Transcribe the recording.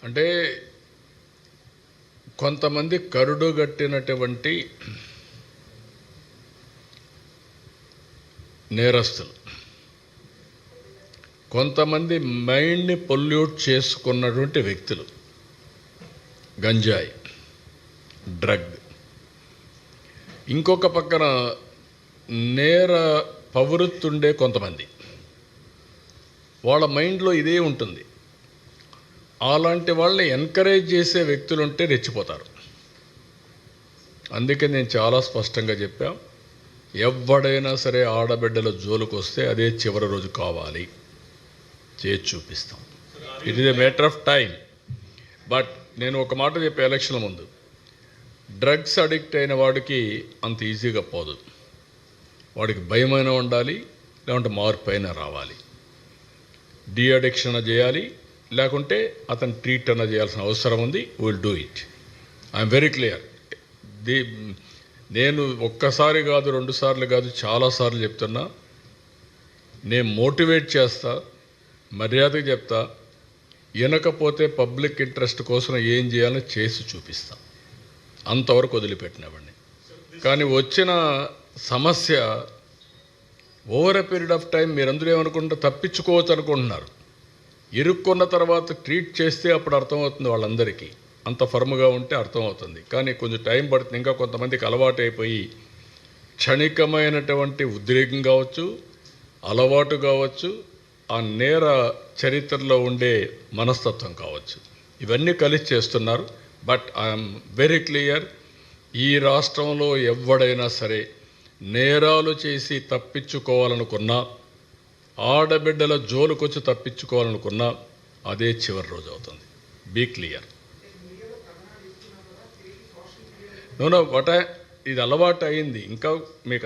అంటే కొంతమంది కరుడుగట్టినటువంటి నేరస్తులు, కొంతమంది మైండ్ని పొల్యూట్ చేసుకున్నటువంటి వ్యక్తులు, గంజాయి, డ్రగ్, ఇంకొక పక్కన నేర ప్రవృత్తుండే కొంతమంది, వాళ్ళ మైండ్లో ఇదే ఉంటుంది. అలాంటి వాళ్ళని ఎంకరేజ్ చేసే వ్యక్తులు ఉంటే రెచ్చిపోతారు. అందుకే నేను చాలా స్పష్టంగా చెప్పా, ఎవడైనా సరే ఆడబిడ్డల జోలికి వస్తే అదే చివరి రోజు కావాలి, చేసి చూపిస్తాం. It is a matter of time. But నేను ఒక మాట చెప్పే, ఎలక్షన్ల ముందు డ్రగ్స్ అడిక్ట్ అయిన వాడికి అంత ఈజీగా పోదు. వాడికి భయమైనా ఉండాలి, లేకుంటే మార్పు అయినా రావాలి. డీ అడిక్షన్ చేయాలి, లేకుంటే అతను ట్రీట్ అన్న చేయాల్సిన అవసరం ఉంది. Will do it. I'm very clear. నేను ఒక్కసారి కాదు, 2 సార్లు కాదు, చాలాసార్లు చెప్తున్నా. నేను మోటివేట్ చేస్తా, మర్యాదగా చెప్తా. వినకపోతే పబ్లిక్ ఇంట్రెస్ట్ కోసం ఏం చేయాలో చేసి చూపిస్తా. అంతవరకు వదిలిపెట్టినవ్వండి. కానీ వచ్చిన సమస్య over a period of time మీరందరూ ఏమనుకుంటే తప్పించుకోవచ్చు అనుకుంటున్నారు. ఇరుక్కున్న తర్వాత ట్రీట్ చేస్తే అప్పుడు అర్థమవుతుంది వాళ్ళందరికీ. అంత ఫర్మ్గా ఉంటే అర్థమవుతుంది. కానీ కొంచెం టైం పడుతుంది. ఇంకా కొంతమందికి అలవాటు అయిపోయి క్షణికమైనటువంటి ఉద్రేకం కావచ్చు, అలవాటు కావచ్చు, ఆ నేర చరిత్రలో ఉండే మనస్తత్వం కావచ్చు, ఇవన్నీ కలిసి చేస్తున్నారు. బట్ ఐఎమ్ వెరీ క్లియర్, ఈ రాష్ట్రంలో ఎవడైనా సరే నేరాలు చేసి తప్పించుకోవాలనుకున్నా, ఆడబిడ్డల జోలుకొచ్చి తప్పించుకోవాలనుకున్నా అదే చివరి రోజు అవుతుంది. Be clear. నో, ఇది అలవాటు అయింది. ఇంకా మీకు